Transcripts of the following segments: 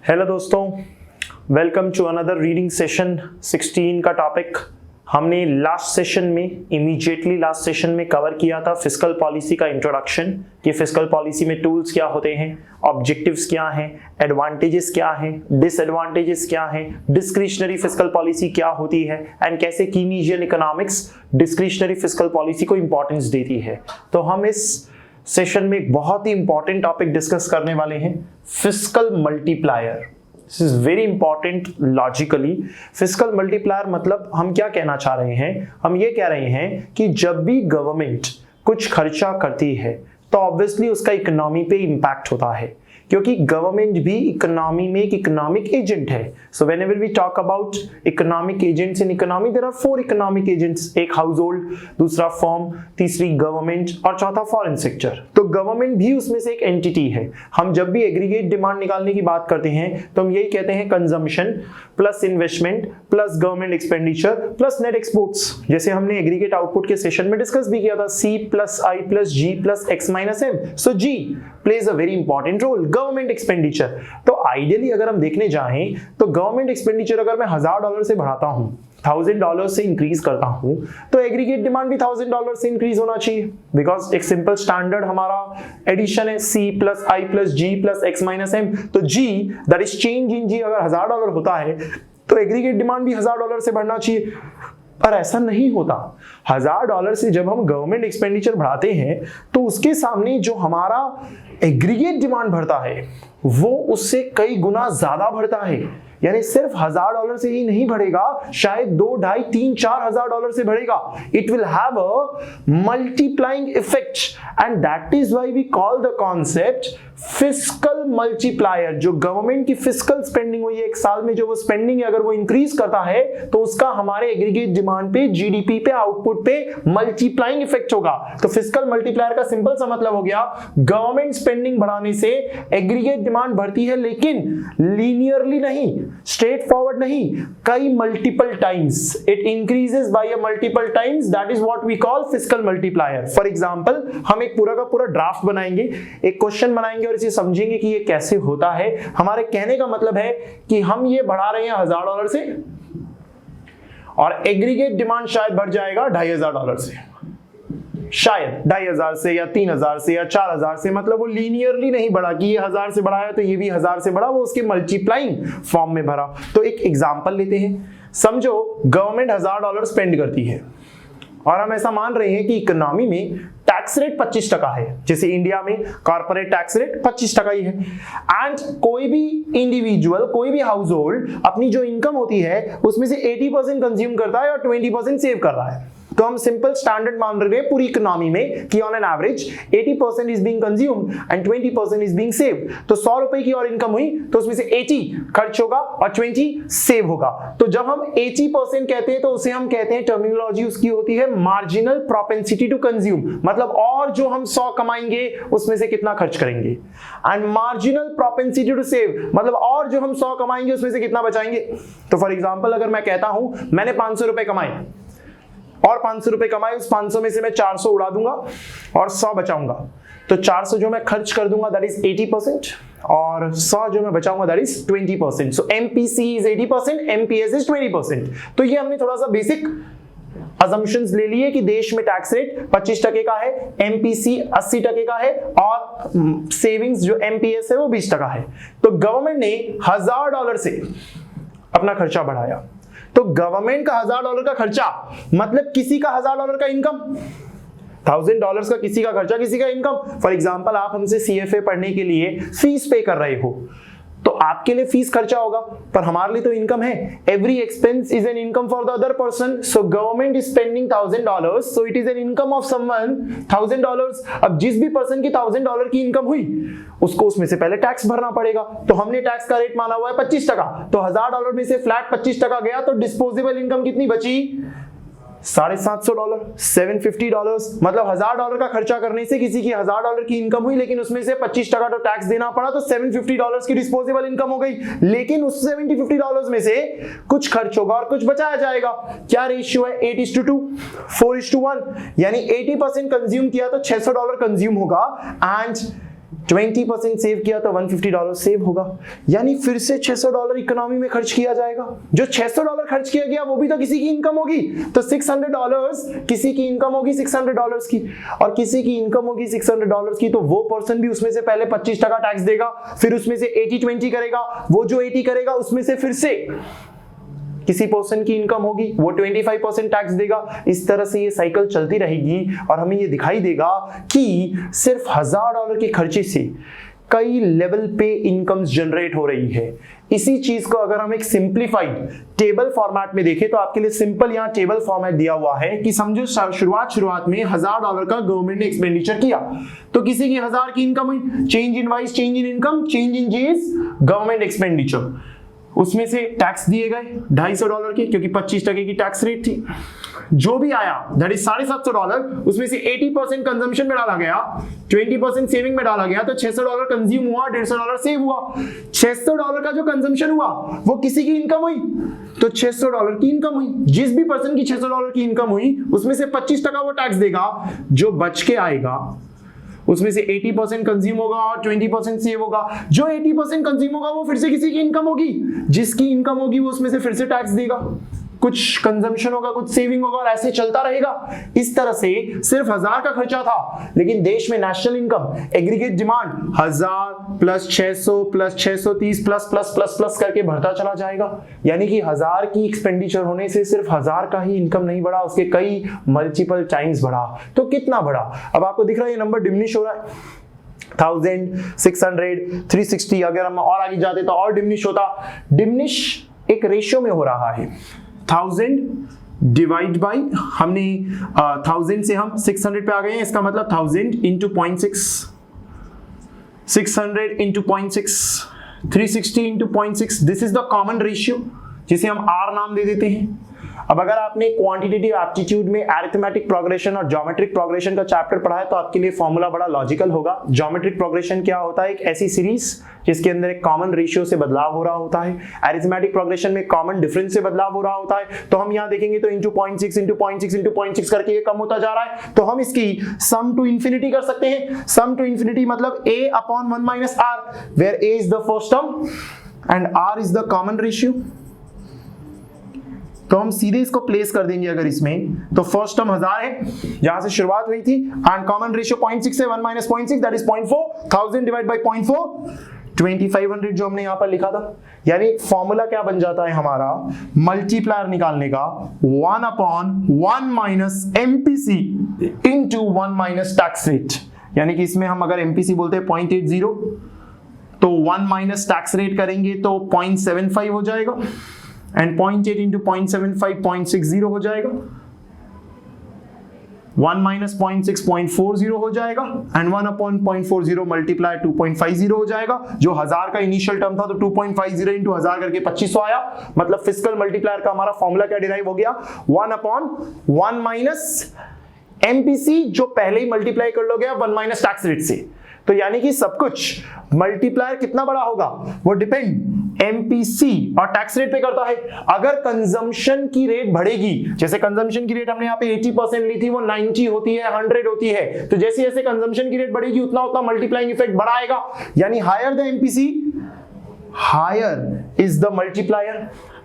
Hello दोस्तों, welcome to another reading session 16 का topic हमने लास्ट सेशन में कवर किया था फिस्कल पॉलिसी का इंट्रोडक्शन कि फिस्कल पॉलिसी में टूल्स क्या होते हैं, ऑब्जेक्टिव्स क्या हैं, एडवांटेजेस क्या हैं, डिसएडवांटेजेस क्या हैं, डिस्क्रिशनरी फिस्कल पॉलिसी क्या होती है एंड कैसे कीनीशियन इकोनॉमिक्स डिस्क्रिशनरी फिस्कल पॉलिसी को इंपॉर्टेंस देती है। तो हम इस सेशन में एक बहुत ही इंपॉर्टेंट टॉपिक डिस्कस करने वाले हैं, fiscal multiplier. This is very important logically. Fiscal multiplier मतलब हम क्या कहना चाह रहे हैं? हम ये कह रहे हैं कि जब भी गवर्नमेंट कुछ खर्चा करती है तो ऑब्वियसली उसका इकोनॉमी पे इंपैक्ट होता है, क्योंकि गवर्नमेंट भी इकोनॉमी में एक इकोनॉमिक एजेंट है। So whenever we talk about economic agents in economy, there are 4 economic agents, एक हाउस होल्ड, दूसरा फर्म, तीसरी गवर्नमेंट और चौथा फॉरेन सेक्टर। तो गवर्नमेंट भी उसमें से एक एंटिटी है। हम जब भी एग्रीगेट डिमांड निकालने की बात करते हैं तो हम यही कहते हैं consumption plus investment plus government expenditure plus net exports. जैसे हमने एग्रीगेट आउटपुट के सेशन में डिस्कस भी किया था, C plus I plus G plus X minus M। So G plays a very important role, government expenditure. तो ideally अगर हम देखने जाएं तो गवर्नमेंट एक्सपेंडिचर अगर मैं $1000 से बढ़ाता हूं, $1000 से इंक्रीज करता हूं, तो एग्रीगेट डिमांड भी $1000 से इंक्रीज होना चाहिए, बिकॉज एक सिंपल स्टैंडर्ड हमारा एडिशन है C plus I plus G plus X minus M। तो G that is change in G अगर $1000 होता है तो एग्रीगेट डिमांड भी $1000 से बढ़ना चाहिए, पर ऐसा नहीं होता। $1000 से जब हम गवर्नमेंट एक्सपेंडिचर बढ़ाते हैं तो उसके सामने जो हमारा एग्रीगेट डिमांड बढ़ता है वो उससे कई गुना ज्यादा बढ़ता है। यानी सिर्फ $1000 से ही नहीं बढ़ेगा, शायद 2, 2.5, 3, $4,000 से बढ़ेगा। It will have a multiplying effect and that is why we call the concept fiscal multiplier. जो गवर्नमेंट की फिस्कल स्पेंडिंग हुई है एक साल में, जो वो स्पेंडिंग है अगर वो इंक्रीज करता है तो उसका हमारे एग्रीगेट डिमांड पे, जीडीपी पे, आउटपुट पे मल्टीप्लाइंग इफेक्ट होगा। तो फिस्कल मल्टीप्लायर का सिंपल सा मतलब हो गया, गवर्नमेंट स्पेंडिंग बढ़ाने से एग्रीगेट डिमांड बढ़ती है, लेकिन लीनियरली नहीं, स्ट्रेट फॉरवर्ड नहीं, कई multiple times it increases by a multiple times. That is what we call fiscal multiplier. For example हम एक पूरा का पूरा ड्राफ्ट बनाएंगे, एक क्वेश्चन बनाएंगे और इसे समझेंगे कि ये कैसे होता है। हमारे कहने का मतलब है कि हम ये बढ़ा रहे हैं $1000 से और एग्रीगेट डिमांड शायद बढ़ जाएगा $2500 से, शायद 2500 से या 3000 से या 4000 से। मतलब वो लीनियरली नहीं बढ़ा कि ये 1000 से बढ़ा है तो ये भी 1000 से बढ़ा, वो उसके मल्टीप्लाइंग फॉर्म में भरा। तो एक एग्जांपल लेते हैं। समझो गवर्नमेंट $1000 स्पेंड करती है और हम ऐसा मान रहे हैं कि इकोनॉमी में टैक्स रेट 25% है, जैसे इंडिया में कॉर्पोरेट टैक्स रेट 25% ही है। एंड कोई भी इंडिविजुअल, कोई भी हाउस होल्ड अपनी जो इनकम होती है उसमें से 80% कंज्यूम करता है और 20% सेव कर रहा है। तो हम सिंपल स्टैंडर्ड मान रहे हैं पूरी इकोनॉमी में कि on an average 80% is being consumed and 20% is being saved. तो 100 रुपए की और इनकम हुई तो उसमें से 80 खर्च होगा और 20 सेव होगा। तो जब हम 80% कहते हैं तो उसे हम कहते हैं, टर्मिनोलॉजी उसकी होती है मार्जिनल प्रोपेंसिटी टू कंज्यूम, मतलब और जो हम 100 कमाएंगे उसमें से कितना खर्च करेंगे। And marginal propensity to save मतलब और जो हम 100 कमाएंगे उसमें से कितना बचाएंगे। तो फॉर एग्जांपल अगर मैं कहता हूं मैंने 500 रुपए कमाए और 500 रुपए कमाए, उस 500 में से मैं 400 उड़ा दूंगा और 100 बचाऊंगा, तो 400 जो मैं खर्च कर दूंगा दैट इज 80% और 100 जो मैं बचाऊंगा that is 20%। So MPC is 80%, MPS is 20%। तो ये हमने थोड़ा सा बेसिक assumptions ले लिए कि देश में टैक्स रेट 25% का है, MPC 80% का है और सेविंग्स जो MPS है वो 20% है। तो गवर्नमेंट ने $1000 से अपना खर्चा बढ़ाया। तो गवर्नमेंट का $1000 का खर्चा मतलब किसी का $1000 का इनकम, $1000 का किसी का खर्चा, किसी का इनकम। फॉर एग्जांपल आप हमसे CFA पढ़ने के लिए फीस पे कर रहे हो तो आपके लिए फीस खर्चा होगा, पर हमारे लिए तो इनकम है। Every expense is an income for the other person. So government is spending $1000, so it is an income of someone $1000। अब जिस भी पर्सन की $1000 की इनकम हुई उसको उसमें से पहले टैक्स भरना पड़ेगा। तो हमने टैक्स का रेट माना हुआ है 25%, तो $1000 में से फ्लैट 25% गया तो डिस्पोजेबल इनकम कितनी बची? $750, $750। मतलब $1000 का खर्चा करने से किसी की $1000 की इनकम हुई, लेकिन उसमें से 25% तो टैक्स देना पड़ा, तो $750 की डिस्पोजेबल इनकम हो गई। लेकिन उस $750 में से कुछ खर्च होगा और कुछ बचाया जाएगा। क्या रेशियो है? 8:2, 4:1। यानी 80% कंज्यूम किया तो $600 कंज्यूम होगा एंड 20% सेव किया तो $150 सेव होगा, यानी फिर से $600 इकोनॉमी में खर्च किया जाएगा। जो $600 खर्च किया गया वो भी तो किसी की इनकम होगी, तो $600 किसी की इनकम होगी $600 की, और किसी की इनकम होगी $600 की, तो वो पर्सन भी उसमें से पहले 25% टैक्स देगा, फिर उसमें से 80-20 करेगा, वो जो 80 करेगा उसमें से फिर से किसी पर्सन की इनकम होगी वो 25% टैक्स देगा। इस तरह से ये साइकिल चलती रहेगी और हमें ये दिखाई देगा कि सिर्फ $1000 के खर्चे से कई लेवल पे इनकम्स जनरेट हो रही है। इसी चीज को अगर हम एक सिंप्लीफाइड टेबल फॉर्मेट में देखें तो आपके लिए सिंपल यहाँ टेबल फॉर्मेट दिया हुआ है कि समझो शुरुआत में $1000 का गवर्नमेंट ने एक्सपेंडिचर किया, तो किसी की 1000 की इनकम हुई, change in wise, change in income, change in GS, government expenditure, उसमें से टैक्स दिए गए $250 के, क्योंकि 25% की टैक्स रेट थी। जो भी आया दैट इज $750, उसमें से 80% कंजम्पशन में डाला गया, 20% सेविंग में डाला गया, तो $600 कंज्यूम हुआ, $150 सेव हुआ। $600 का जो कंजम्पशन हुआ वो किसी की इनकम हुई, तो $600 की इनकम हुई। जिस भी पर्सन की $600 की इनकम हुई उसमें से 25% वो टैक्स देगा, जो बच के आएगा उसमें से 80% कंज्यूम होगा और 20% सेव होगा। जो 80% कंज्यूम होगा वो फिर से किसी की इनकम होगी, जिसकी इनकम होगी वो उसमें से फिर से टैक्स देगा, कुछ कंजम्पशन होगा, कुछ सेविंग होगा, और ऐसे चलता रहेगा। इस तरह से सिर्फ 1000 का खर्चा था, लेकिन देश में national income, aggregate demand 1000 plus 600 plus 630 plus plus plus plus करके बढ़ता चला जाएगा। यानी कि 1000 की एक्सपेंडिचर होने से सिर्फ 1000 का ही इनकम नहीं बढ़ा, उसके कई मल्टीपल टाइम्स बढ़ा। तो कितना बढ़ा? अब आपको दिख रहा है ये नंबर डिमिनिश हो रहा है, 1000, 600, 360। अगर हम और आगे जाते तो और डिमिनिश होता। डिमिनिश एक रेशियो में हो रहा है, 1000 डिवाइड बाई, हमने 1000 से हम 600 पे आ गए हैं, इसका मतलब 1000 into 0.6, 600 into 0.6, 360 into 0.6। This is the common ratio जिसे हम R नाम दे देते हैं। अब अगर आपने क्वांटिटेटिव एप्टीट्यूड में अरिथमेटिक प्रोग्रेशन और ज्योमेट्रिक प्रोग्रेशन का चैप्टर पढ़ा है तो आपके लिए फॉर्मूला बड़ा लॉजिकल होगा। ज्योमेट्रिक प्रोग्रेशन क्या होता है? एक ऐसी सीरीज जिसके अंदर एक कॉमन रेशियो से बदलाव हो रहा होता है। अरिथमेटिक प्रोग्रेशन में कॉमन डिफरेंस से बदलाव हो रहा होता है। तो हम यहाँ देखेंगे तो इंटू 0.6 इंटू 0.6 इंटू 0.6 करके ये कम होता जा रहा है, तो हम इसकी सम टू इंफिनिटी कर सकते हैं। सम टू इंफिनिटी मतलब a upon 1 minus r, where a is the first term and r is the common ratio. तो हम सीधे इसको प्लेस कर देंगे अगर इसमें, तो फर्स्ट टर्म 1000 है जहां से शुरुआत हुई थी, एंड कॉमन रेशियो 0.6 है, 1 minus 0.6 that is 0.4, 1000 divide by 0.4 2500 जो हमने यहां पर लिखा था। यानी फॉर्मूला क्या बन जाता है हमारा मल्टीप्लायर निकालने का, 1 upon 1 minus MPC into 1 minus tax rate. यानी कि इसमें हम अगर MPC बोलते हैं 0.80 तो 1 माइनस टैक्स रेट करेंगे तो 0.75 हो जाएगा, एंड 0.8 इंटू 0.75 0.60 हो जाएगा, 1 माइनस 0.6 0.40 हो जाएगा, एंड 1 अपॉन 0.40 मल्टीप्लाई 2.50 हो जाएगा। जो 1000 का इनिशियल टर्म था तो 2.50 इंटू 1000 करके 2500 आया। मतलब फिस्कल मल्टीप्लायर का हमारा फॉर्मूला क्या डिराइव हो गया, 1 अपॉन 1 माइनस MPC जो पहले ही मल्टीप्लाई कर लोगे 1 माइनस टैक्स रेट से। तो यानी कि सब कुछ मल्टीप्लायर कितना बड़ा होगा वो डिपेंड MPC और टैक्स रेट पे करता है। अगर कंजम्पशन की रेट बढ़ेगी, जैसे कंजम्पशन की रेट हमने यहाँ पे 80% ली थी, वो 90 होती है, 100 होती है, तो जैसे जैसे कंजम्पशन की रेट बढ़ेगी उतना उतना मल्टीप्लाइंग इफेक्ट बढ़ाएगा। यानी higher the MPC higher is the multiplier,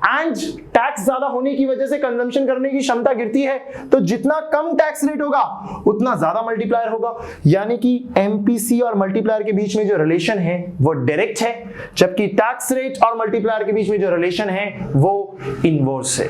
and tax ज्यादा होने की वजह से कंजम्पशन करने की क्षमता गिरती है, तो जितना कम टैक्स रेट होगा उतना ज्यादा मल्टीप्लायर होगा। यानी कि MPC और मल्टीप्लायर के बीच में जो रिलेशन है वो डायरेक्ट है, जबकि टैक्स रेट और मल्टीप्लायर के बीच में जो रिलेशन है वो इनवर्स है।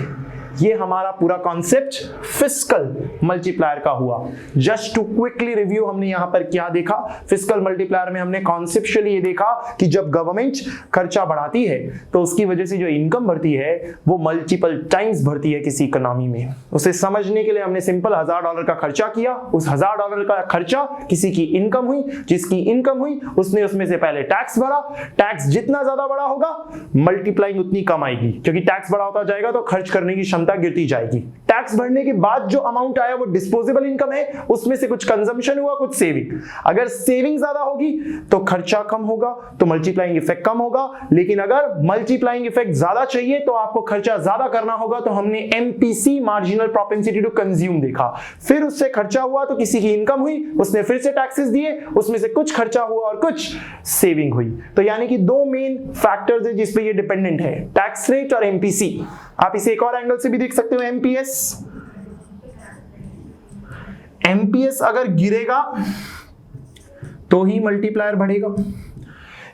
ये हमारा पूरा कॉन्सेप्ट फिस्कल मल्टीप्लायर का हुआ। जस्ट टू क्विकली रिव्यू, हमने यहां पर क्या देखा, फिस्कल मल्टीप्लायर में हमने कॉन्सेप्चुअली ये देखा कि जब गवर्नमेंट खर्चा बढ़ाती है तो उसकी वजह से जो इनकम बढ़ती है वो मल्टीपल टाइम्स बढ़ती है किसी इकोनॉमी में। उसे समझने के लिए हमने सिंपल $1000 का खर्चा किया, उस $1000 का खर्चा किसी की इनकम हुई, जिसकी इनकम हुई उसने उसमें से पहले टैक्स भरा। टैक्स जितना ज्यादा बड़ा होगा मल्टीप्लाइंग उतनी कम आएगी, क्योंकि टैक्स बड़ा होता जाएगा तो खर्च करने की क्षमता गिरती जाएगी। टैक्स भरने के बाद जो अमाउंट आया वो डिस्पोजेबल इनकम है, उसमें से कुछ कंजम्पशन हुआ, कुछ सेविंग। अगर सेविंग ज्यादा होगी तो खर्चा कम होगा, तो मल्टीप्लाइंग इफेक्ट कम होगा। लेकिन अगर मल्टीप्लाइंग इफेक्ट ज्यादा चाहिए तो आपको खर्चा ज्यादा करना होगा। तो हमने MPC, marginal propensity to consume, देखा। फिर उससे खर्चा हुआ तो किसी की इनकम हुई, उसने फिर से टैक्सेस दिए, उसमें से कुछ खर्चा हुआ और कुछ सेविंग हुई। तो यानी कि दो मेन फैक्टर्स है जिस पे ये डिपेंडेंट है, टैक्स रेट और एमपीसी। आप इसे एक और एंगल से भी देख सकते हो, एमपीएस। एमपीएस अगर गिरेगा तो ही मल्टीप्लायर बढ़ेगा,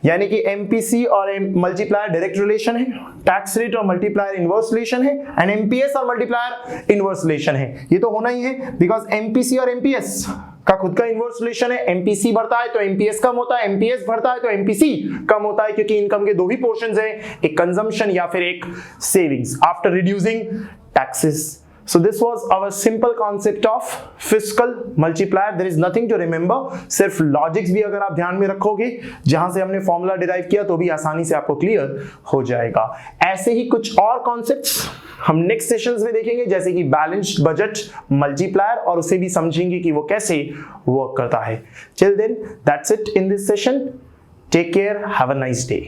यानी कि एमपीसी और मल्टीप्लायर डायरेक्ट रिलेशन है, टैक्स रेट और मल्टीप्लायर इनवर्स रिलेशन है, एंड एमपीएस और मल्टीप्लायर इनवर्स रिलेशन है। ये तो होना ही है, बिकॉज एमपीसी और एमपीएस का खुद का इनवर्स रिलेशन है। एमपीसी बढ़ता है तो एमपीएस कम होता है, एमपीएस बढ़ता है तो एमपीसी कम होता है, क्योंकि इनकम के दो ही पोर्शंस हैं, एक कंजम्पशन या फिर एक savings after reducing taxes. So this was our simple concept of fiscal multiplier. There is nothing to remember. सिर्फ लॉजिक्स भी अगर आप ध्यान में रखोगे, जहां से हमने फॉर्मूला डिराइव किया, तो भी आसानी से आपको क्लियर हो जाएगा। ऐसे ही कुछ और कॉन्सेप्ट्स हम नेक्स्ट सेशंस में देखेंगे, जैसे कि बैलेंस्ड बजट मल्टीप्लायर, और उसे भी समझेंगे कि वो कैसे वर्क करता है। Till then, that's it in this session. Take care. Have a nice day.